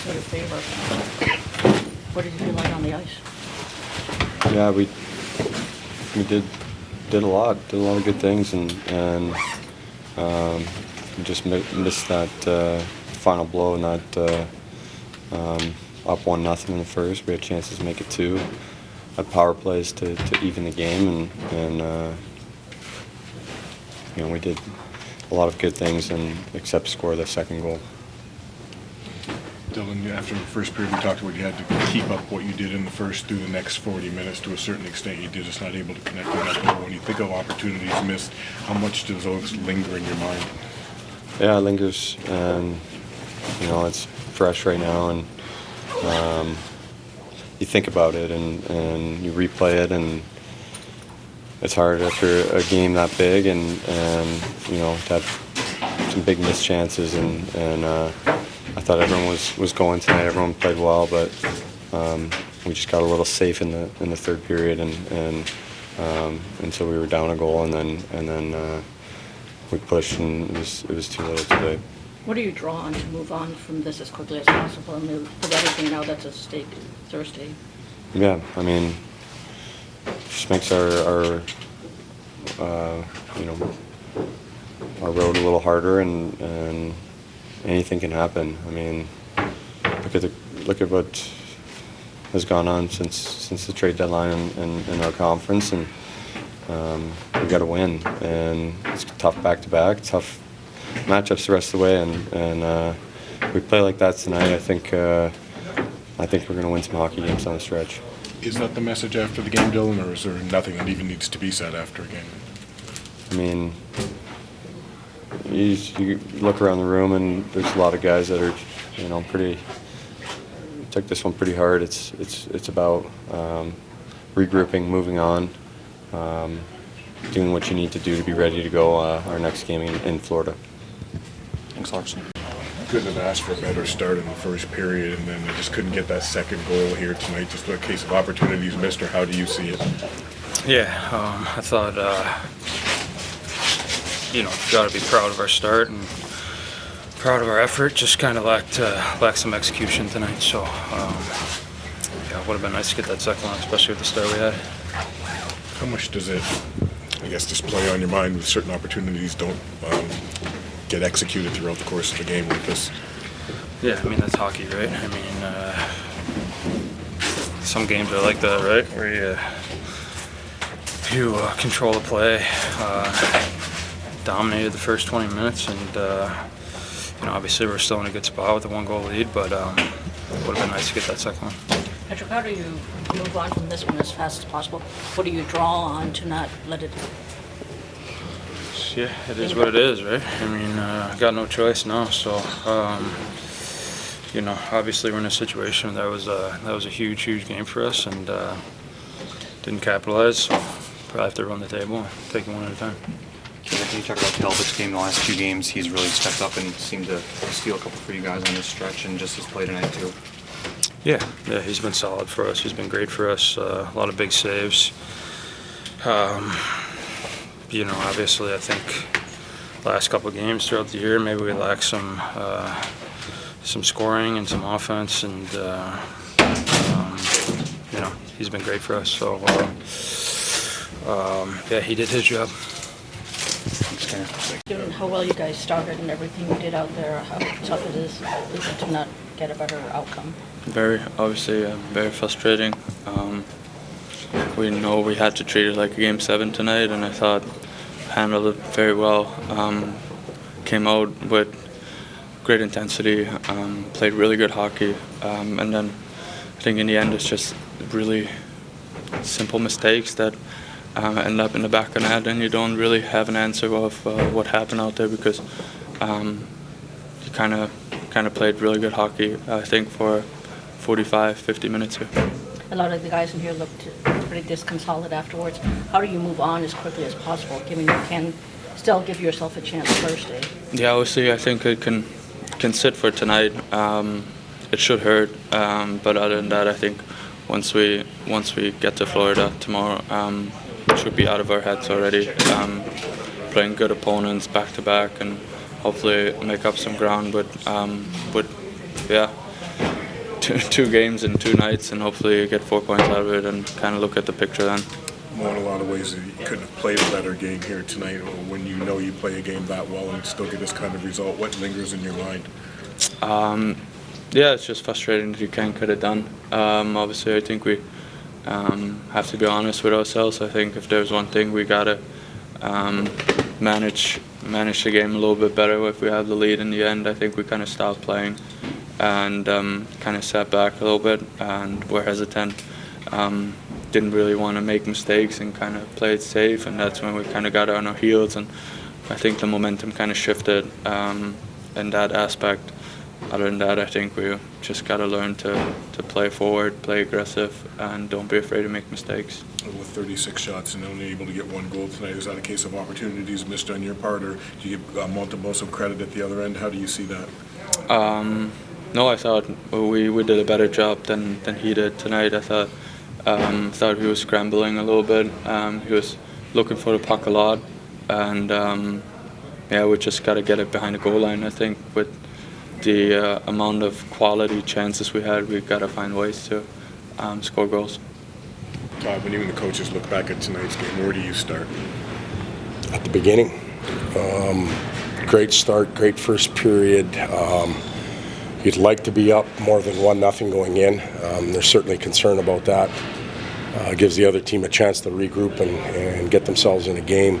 to your favor. What did you feel like on the ice? Yeah, we did a lot of good things, and just missed that final blow, and that up 1-0 in the first. We had chances to make it 2. Had power plays to even the game, and we did a lot of good things, and except score the second goal. Dylan, after the first period, we talked about you had to keep up what you did in the first through the next 40 minutes. To a certain extent, you did just not able to connect with that goal. When you think of opportunities missed, how much does those linger in your mind? Yeah, it lingers, and it's fresh right now, and you think about it, and you replay it, and it's hard after a game that big, and to have some big missed chances, and I thought everyone was going tonight. Everyone played well, but we just got a little safe in the third period, and so we were down a goal, and then we pushed, and it was too little too late. What do you draw on to move on from this as quickly as possible and move with everything now that's at stake Thursday? Yeah, I mean, just makes our road a little harder, and anything can happen. I mean, look at what has gone on since the trade deadline in our conference, and we got to win. And it's tough back-to-back, tough matchups the rest of the way, and we play like that tonight. I think we're going to win some hockey games on the stretch. Is that the message after the game, Dylan, or is there nothing that even needs to be said after a game? I mean, you look around the room, and there's a lot of guys that are, pretty took this one pretty hard. It's about regrouping, moving on, doing what you need to do to be ready to go our next game in Florida. Thanks, Larkin. Couldn't have asked for a better start in the first period, and then they just couldn't get that second goal here tonight. Just a case of opportunities missed, or how do you see it? Yeah, I thought, got to be proud of our start and proud of our effort. Just kind of lacked some execution tonight. So, it would have been nice to get that second one, especially with the start we had. How much does it, display on your mind with certain opportunities don't get executed throughout the course of the game like this? Yeah, I mean, that's hockey, right? I mean, some games are like that, right? Where you control the play, dominated the first 20 minutes, and obviously we're still in a good spot with a 1-goal lead, but it would have been nice to get that second one. Patrick, how do you move on from this one as fast as possible? What do you draw on to not let it? Yeah, it is what it is, right? I mean, I got no choice now, so obviously we're in a situation that was a huge game for us, and didn't capitalize. So probably have to run the table and take it one at a time. Can you talk about Talbot's game the last 2 games? He's really stepped up and seemed to steal a couple for you guys on this stretch, and just his play tonight too. Yeah, he's been solid for us. He's been great for us. A lot of big saves. Obviously, I think last couple of games throughout the year, maybe we lacked some scoring and some offense, and he's been great for us. So he did his job. Given how well you guys started and everything you did out there, how tough it is to not get a better outcome? Very frustrating. We know we had to treat it like a Game 7 tonight, and I thought handled it very well. Came out with great intensity, played really good hockey, and then I think in the end it's just really simple mistakes that end up in the back of the net, and you don't really have an answer of what happened out there, because you kind of played really good hockey, I think, for 45-50 minutes here. A lot of the guys in here looked pretty disconsolate afterwards. How do you move on as quickly as possible, given you can still give yourself a chance Thursday? Yeah, obviously I think it can sit for tonight. It should hurt, but other than that, I think once we get to Florida tomorrow, it should be out of our heads already. Playing good opponents back to back, and hopefully make up some ground. But two games in 2 nights, and hopefully get 4 points out of it, and kind of look at the picture then. Well, in a lot of ways, you couldn't have played a better game here tonight. When you know you play a game that well and still get this kind of result, what lingers in your mind? Yeah, it's just frustrating that you can't get it done. Obviously, I think we have to be honest with ourselves. I think if there's one thing, we gotta manage the game a little bit better. If we have the lead in the end, I think we kind of stopped playing and kind of sat back a little bit and were hesitant. Didn't really want to make mistakes and kind of play it safe, and that's when we kind of got on our heels, and I think the momentum kind of shifted in that aspect. Other than that, I think we just got to learn to play forward, play aggressive, and don't be afraid to make mistakes. With 36 shots and only able to get 1 goal tonight, is that a case of opportunities missed on your part, or do you give Montreal some credit at the other end? How do you see that? No, I thought we did a better job than he did tonight. I thought he was scrambling a little bit. He was looking for the puck a lot, and yeah, we just got to get it behind the goal line. I think with the amount of quality chances we had, we got to find ways to score goals. Todd, when even the coaches look back at tonight's game, where do you start? At the beginning. Great start, great first period. You'd like to be up more than 1-0 going in. There's certainly concern about that. Gives the other team a chance to regroup and get themselves in a game.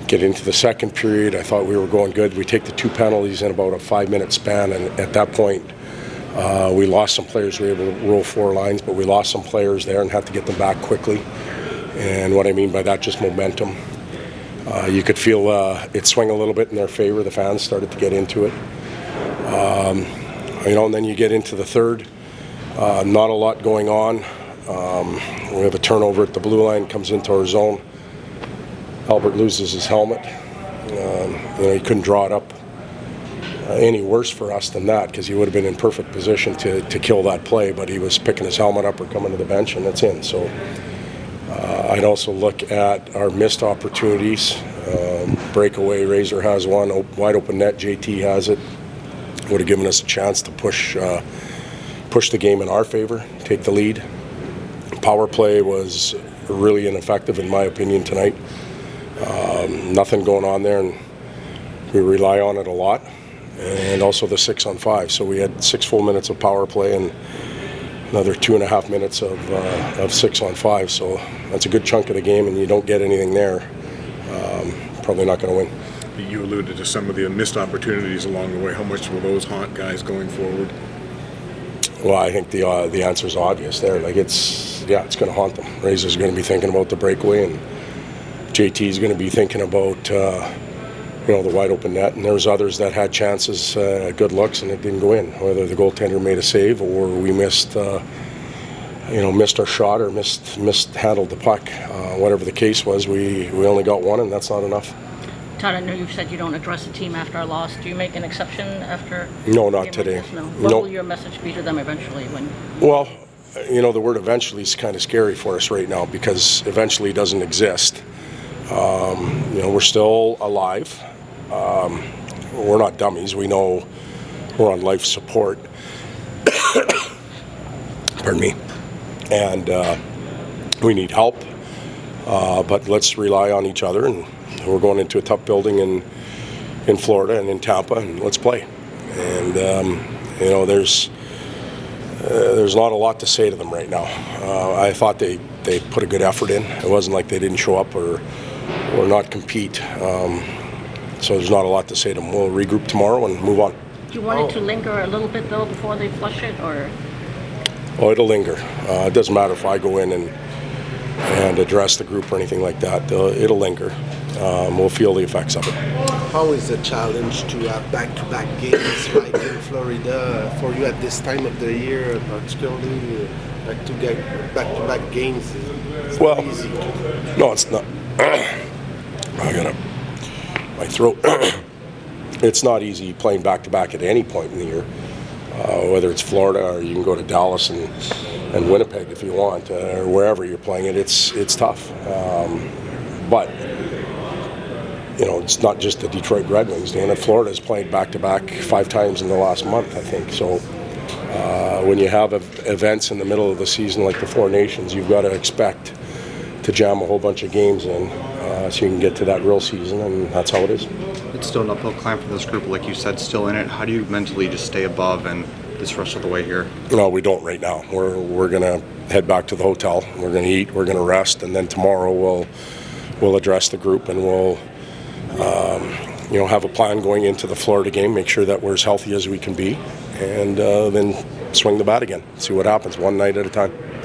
Get into the second period, I thought we were going good. We take the 2 penalties in about a 5-minute span, and at that point, we lost some players. We were able to roll 4 lines, but we lost some players there and had to get them back quickly. And what I mean by that, just momentum. You could feel it swing a little bit in their favor. The fans started to get into it. And then you get into the third. Not a lot going on. We have a turnover at the blue line, comes into our zone. Albert loses his helmet. He couldn't draw it up any worse for us than that, because he would have been in perfect position to kill that play, but he was picking his helmet up or coming to the bench, and that's in. So I'd also look at our missed opportunities. Breakaway, Razor has one, wide open net, JT has it. Would have given us a chance to push the game in our favor, take the lead. Power play was really ineffective in my opinion tonight. Nothing going on there, and we rely on it a lot. And also the 6-on-5. So we had 6 full minutes of power play and another 2.5 minutes of 6-on-5. So that's a good chunk of the game, and you don't get anything there. Probably not going to win. You alluded to some of the missed opportunities along the way. How much will those haunt guys going forward? Well, I think the answer is obvious there. It's going to haunt them. Razor's going to be thinking about the breakaway, and JT's going to be thinking about the wide open net. And there was others that had chances, good looks, and it didn't go in. Whether the goaltender made a save or we missed our shot or mishandled the puck. Whatever the case was, we only got one, and that's not enough. Todd, I know you've said you don't address the team after a loss. Do you make an exception after? No, not today. Like no. What will your message be to them eventually? Well, the word eventually is kind of scary for us right now, because eventually doesn't exist. We're still alive. We're not dummies. We know we're on life support. Pardon me. And we need help. But let's rely on each other, and we're going into a tough building in Florida and in Tampa, and let's play. And there's not a lot to say to them right now. I thought they put a good effort in. It wasn't like they didn't show up or not compete. So there's not a lot to say to them. We'll regroup tomorrow and move on. Do you want it to linger a little bit though before they flush it, or? Oh, it'll linger. It doesn't matter if I go in and address the group or anything like that. It'll linger. We'll feel the effects of it. How is the challenge to have back-to-back games like in Florida for you at this time of the year, particularly back-to-back games? It's not easy. No, it's not. I got my throat. It's not easy playing back-to-back at any point in the year, whether it's Florida or you can go to Dallas and Winnipeg if you want, or wherever you're playing it. It's tough. But it's not just the Detroit Red Wings doing it. Florida's played back-to-back 5 times in the last month, I think. So when you have events in the middle of the season like the Four Nations, you've got to expect to jam a whole bunch of games in so you can get to that real season, and that's how it is. It's still an uphill climb for this group, like you said, still in it. How do you mentally just stay above and this rest of the way here? No, we don't right now. We're going to head back to the hotel. We're going to eat. We're going to rest, and then tomorrow we'll address the group, and we'll have a plan going into the Florida game. Make sure that we're as healthy as we can be, and then swing the bat again. See what happens, one night at a time.